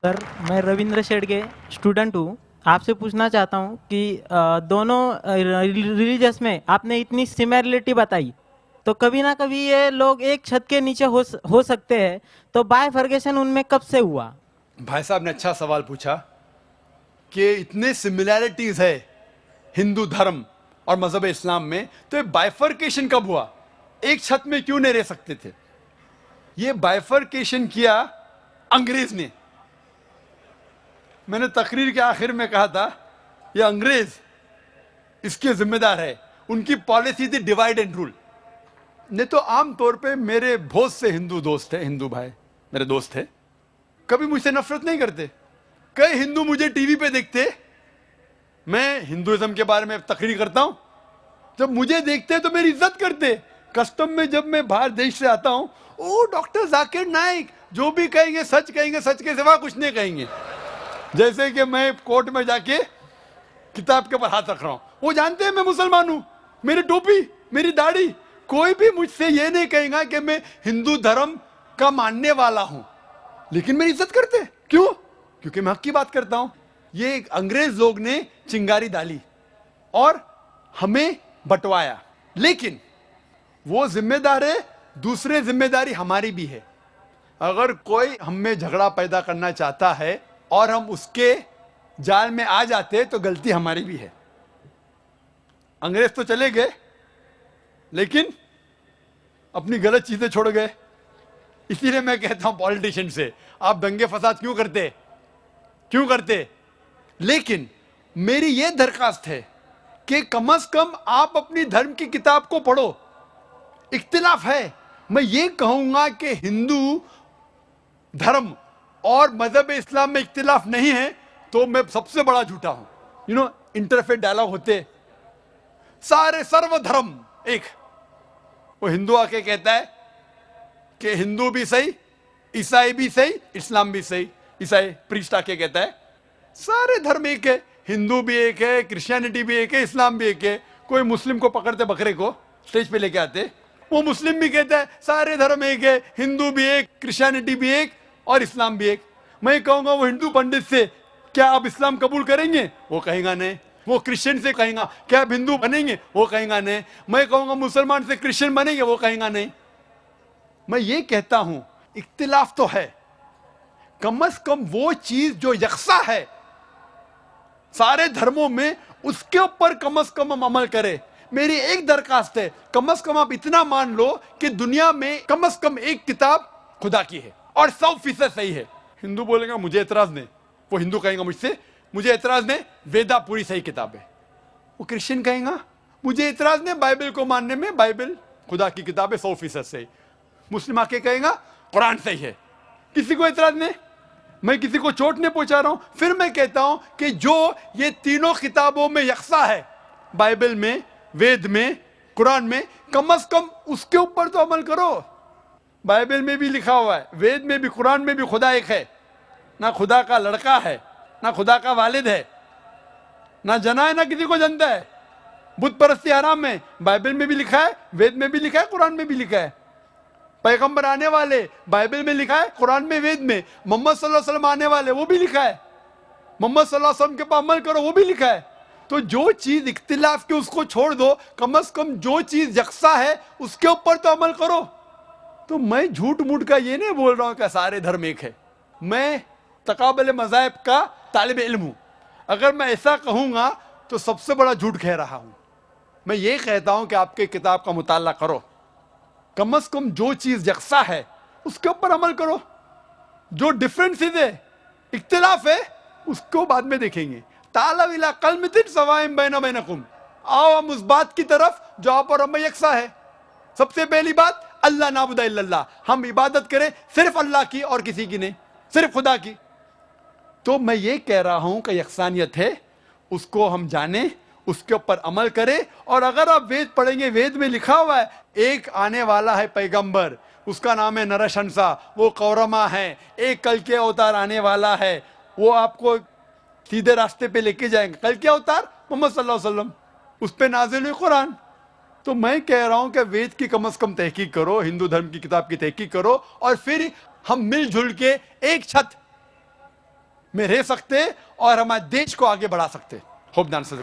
Sir, मैं Ravindra Shedge student हूँ। आपसे पूछना चाहता हूँ कि दोनों रिलीजियस में आपने इतनी सिमिलरिटी बताई, तो कभी ना कभी ये लोग एक छत के नीचे हो सकते हैं, तो बायफर्गेशन उनमें कब से हुआ? भाई साहब ने अच्छा सवाल पूछा कि इतने सिमिलैरिटीज है हिंदू धर्म और मजहब इस्लाम में, तो ये बाइफर्केशन कब हुआ? एक छत में क्यों नहीं रह सकते थे? ये बाइफर्केशन किया अंग्रेज ने। मैंने तकरीर के आखिर में कहा था ये अंग्रेज इसके जिम्मेदार है। उनकी पॉलिसी थी डिवाइड एंड रूल। नहीं तो आमतौर पे मेरे बहुत से हिंदू दोस्त है, हिंदू भाई मेरे दोस्त है, कभी मुझसे नफरत नहीं करते। कई हिंदू मुझे टीवी पे देखते, मैं हिंदुइज्म के बारे में तकरीर करता हूं, जब मुझे देखते हैं तो मेरी इज्जत करते। कस्टम में जब मैं बाहर देश से आता हूं, ओ डॉक्टर जाकिर नाइक, जो भी कहेंगे सच कहेंगे, सच के सिवा कुछ नहीं कहेंगे। जैसे कि मैं कोर्ट में जाके किताब के ऊपर हाथ रख रहा हूं, वो जानते हैं मैं मुसलमान हूं, मेरी टोपी, मेरी दाढ़ी। कोई भी मुझसे ये नहीं कहेगा कि मैं हिंदू धर्म का मानने वाला हूं, लेकिन मेरी इज्जत करते। क्यों? क्योंकि मैं हक की बात करता हूं। ये अंग्रेज लोग ने चिंगारी डाली और हमें बंटवाया, लेकिन वो जिम्मेदार है, दूसरे जिम्मेदारी हमारी भी है। अगर कोई हमें झगड़ा पैदा करना चाहता है और हम उसके जाल में आ जाते तो गलती हमारी भी है। अंग्रेज तो चले गए, लेकिन अपनी गलत चीजें छोड़ गए। इसीलिए मैं कहता हूं पॉलिटिशियन से, आप दंगे फसाद क्यों करते, क्यों करते? लेकिन मेरी यह दरखास्त है कि कम से कम आप अपनी धर्म की किताब को पढ़ो। इख्तिलाफ है, मैं ये कहूंगा कि हिंदू धर्म और मजहब इस्लाम में इख्तिलाफ नहीं है तो मैं सबसे बड़ा झूठा हूं। इंटरफेथ डायलॉग होते, सारे सर्वधर्म एक। वो हिंदू आके कहता है कि हिंदू भी सही, ईसाई भी सही, इस्लाम भी सही। ईसाई प्रीस्ट आके कहता है सारे धर्म एक है, हिंदू भी एक है, क्रिश्चियनिटी भी एक है, इस्लाम भी एक है। कोई मुस्लिम को पकड़ते बकरे को स्टेज पे लेके आते, वो मुस्लिम भी कहता है सारे धर्म एक है, हिंदू भी एक, क्रिश्चियनिटी भी एक और इस्लाम भी एक। मैं कहूंगा वो हिंदू पंडित से क्या आप इस्लाम कबूल करेंगे? वो कहेगा नहीं। वो क्रिश्चियन से कहेगा क्या आप हिंदू बनेंगे? वो कहेगा नहीं। मैं कहूंगा मुसलमान से क्रिश्चियन बनेंगे? वो कहेगा नहीं। मैं ये कहता हूं इख्तिलाफ तो है, कम से कम वो चीज जो यकसा है सारे धर्मों में, उसके ऊपर कम से कम हम अमल करें। मेरी एक दरखास्त है, कम से कम आप इतना मान लो कि दुनिया में कम से कम एक किताब खुदा की है और 100% सही है। हिंदू बोलेगा मुझे एतराज नहीं, वो हिंदू कहेगा मुझसे मुझे एतराज नहीं, वेदा पूरी सही किताब है। वो क्रिश्चियन कहेगा मुझे एतराज नहीं बाइबल को मानने में, बाइबल खुदा की किताब है 100% सही। मुस्लिम आके कहेगा कुरान सही है। किसी को एतराज नहीं, मैं किसी को चोट नहीं पहुंचा रहा हूं। फिर मैं कहता हूं कि जो ये तीनों किताबों में यकसा है, बाइबल में, वेद में, कुरान में, कम से कम उसके ऊपर तो अमल करो। बाइबल में भी लिखा हुआ है, वेद में भी, कुरान में भी खुदा एक है। ना खुदा का लड़का है, ना खुदा का वालिद है, ना जना है, ना किसी को जनता है। बुत परस्ती हराम है, बाइबल में भी लिखा है, वेद में भी लिखा है, कुरान में भी लिखा है। पैगंबर आने वाले, बाइबल में लिखा है, कुरान में, वेद में। मोहम्मद सल्लल्लाहु अलैहि वसल्लम आने वाले, वो भी लिखा है। मोहम्मद सल्लल्लाहु अलैहि वसल्लम के ऊपर अमल करो, वो भी लिखा है। तो जो चीज इख्तिलाफ की उसको छोड़ दो, कम से कम जो चीज यकसा है उसके ऊपर तो अमल करो। तो मैं झूठ मूठ का ये नहीं बोल रहा हूं कि सारे धर्म एक है। मैं तकाबुल मज़ाहिब का तालिब इल्म हूं। अगर मैं ऐसा कहूंगा तो सबसे बड़ा झूठ कह रहा हूं। मैं ये कहता हूं कि आपके किताब का मुताला करो, कम से कम जो चीज यकसा है उसके ऊपर अमल करो। जो डिफरेंसेस है, इख्तिलाफ है, उसको बाद में देखेंगे। तालव इला कलमतिन सवाइम बैना बैनकुम, आओ हम उस बात की तरफ जो आप और हमें यकसा है। सबसे पहली बात अल्लाह नाबुदा इल्लल्लाह, हम इबादत करें सिर्फ अल्लाह की और किसी की नहीं, सिर्फ खुदा की। तो मैं ये कह रहा हूं कि यकसानियत है, उसको हम जाने, उसके ऊपर अमल करें। और अगर आप वेद पढ़ेंगे, वेद में लिखा हुआ है एक आने वाला है पैगंबर, उसका नाम है नरशंसा, वो कौरमा है। एक कल के अवतार आने वाला है, वो आपको सीधे रास्ते पे लेके जाएंगे। कल के अवतार मोहम्मद सल्लल्लाहु अलैहि वसल्लम, उस पे नाजिल हुई कुरान। तो मैं कह रहा हूं कि वेद की कम से कम तहकीक करो, हिंदू धर्म की किताब की तहकीक करो, और फिर हम मिलजुल के एक छत में रह सकते और हमारे देश को आगे बढ़ा सकते। Hope the answer.